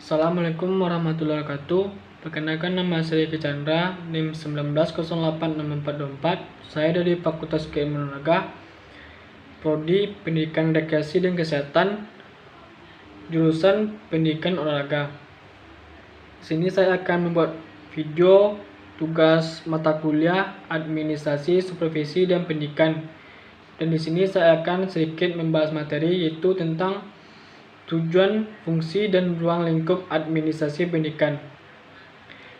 Assalamualaikum warahmatullahi wabarakatuh. Perkenalkan, nama saya Eki Chandra, NIM 19086424. Saya dari Fakultas Keilmuan Olahraga, Prodi Pendidikan Rekreasi dan Kesehatan, jurusan Pendidikan Olahraga. Di sini saya akan membuat video tugas mata kuliah Administrasi, Supervisi dan Pendidikan. Dan di sini saya akan sedikit membahas materi, yaitu tentang tujuan, fungsi, dan ruang lingkup administrasi pendidikan.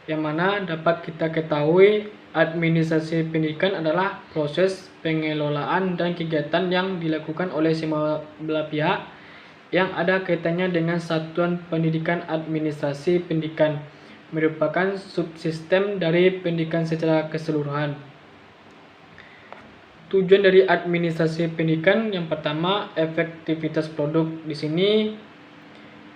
Yang mana dapat kita ketahui, administrasi pendidikan adalah proses pengelolaan dan kegiatan yang dilakukan oleh semua belah pihak yang ada kaitannya dengan satuan pendidikan. Administrasi pendidikan merupakan subsistem dari pendidikan secara keseluruhan. Tujuan dari administrasi pendidikan yang pertama, efektivitas produk. Di sini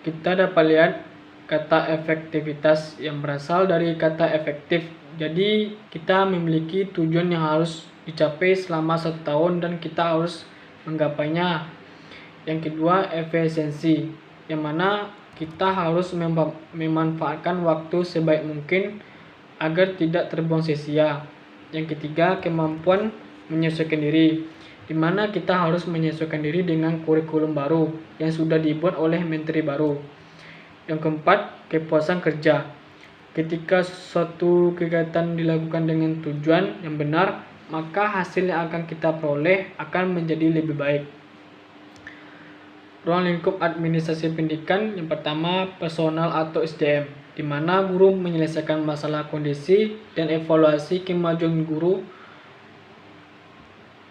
kita dapat lihat kata efektivitas yang berasal dari kata efektif. Jadi kita memiliki tujuan yang harus dicapai selama 1 tahun dan kita harus menggapainya. Yang kedua, efisiensi, yang mana kita harus memanfaatkan waktu sebaik mungkin agar tidak terbuang sia-sia. Yang ketiga, kemampuan menyesuaikan diri, di mana kita harus menyesuaikan diri dengan kurikulum baru yang sudah dibuat oleh menteri baru. Yang keempat, kepuasan kerja. Ketika suatu kegiatan dilakukan dengan tujuan yang benar, maka hasil yang akan kita peroleh akan menjadi lebih baik. Ruang lingkup administrasi pendidikan yang pertama, personal atau SDM, di mana guru menyelesaikan masalah kondisi dan evaluasi kemajuan guru.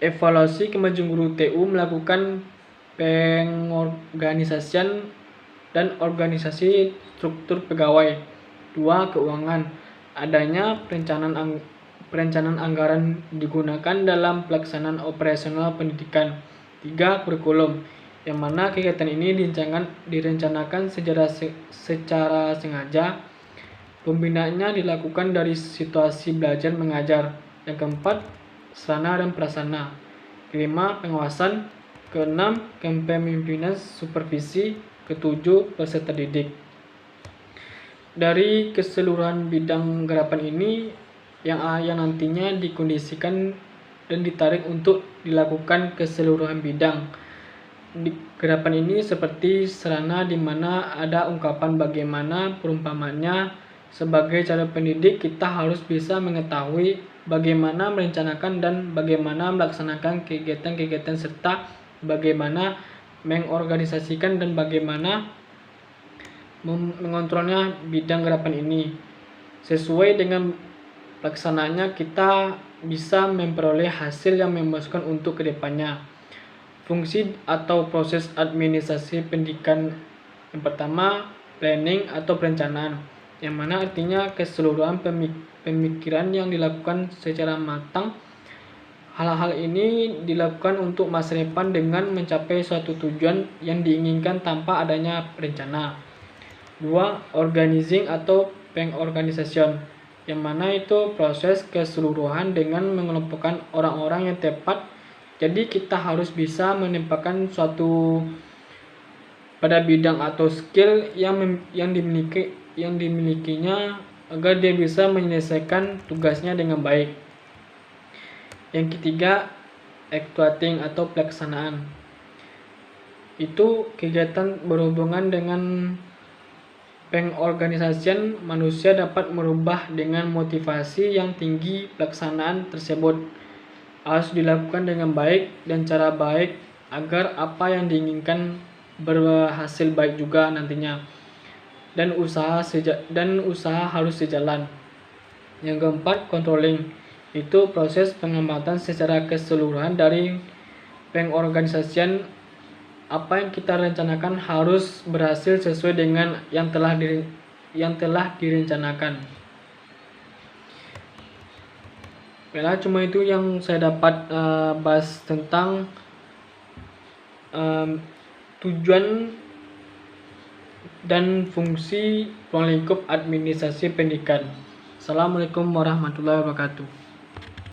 Evaluasi kemajuan guru TU melakukan pengorganisasian dan organisasi struktur pegawai. 2. Keuangan, adanya perencanaan anggaran digunakan dalam pelaksanaan operasional pendidikan. 3. Kurikulum, yang mana kegiatan ini direncanakan secara sengaja. Pembinaannya dilakukan dari situasi belajar mengajar. Yang keempat, sarana dan prasarana. Kelima, pengawasan. Keenam, kepemimpinan supervisi. Ketujuh, peserta didik. Dari keseluruhan bidang garapan ini yang nantinya dikondisikan dan ditarik untuk dilakukan keseluruhan bidang. Di garapan ini seperti sarana, di mana ada ungkapan bagaimana perumpamannya. Sebagai cara pendidik, kita harus bisa mengetahui bagaimana merencanakan dan bagaimana melaksanakan kegiatan-kegiatan serta bagaimana mengorganisasikan dan bagaimana mengontrolnya bidang garapan ini. Sesuai dengan pelaksanaannya, kita bisa memperoleh hasil yang memuaskan untuk kedepannya. Fungsi atau proses administrasi pendidikan yang pertama, planning atau perencanaan, yang mana artinya keseluruhan pemikiran yang dilakukan secara matang. Hal-hal ini dilakukan untuk masa depan dengan mencapai suatu tujuan yang diinginkan tanpa adanya rencana. 2. Organizing atau pengorganisasian, yang mana itu proses keseluruhan dengan mengelompokkan orang-orang yang tepat. Jadi kita harus bisa menempatkan suatu pada bidang atau skill yang dimilikinya agar dia bisa menyelesaikan tugasnya dengan baik. Yang ketiga, actuating atau pelaksanaan. Itu kegiatan berhubungan dengan pengorganisasian. Manusia dapat merubah dengan motivasi yang tinggi. Pelaksanaan tersebut harus dilakukan dengan baik dan cara baik agar apa yang diinginkan berhasil baik juga nantinya. Dan usaha harus sejalan. Yang keempat, controlling, itu proses pengamatan secara keseluruhan dari pengorganisasian. Apa yang kita rencanakan harus berhasil sesuai dengan yang telah direncanakan. Baiklah, cuma itu yang saya dapat bahas tentang tujuan dan fungsi ruang lingkup administrasi pendidikan. Assalamualaikum warahmatullahi wabarakatuh.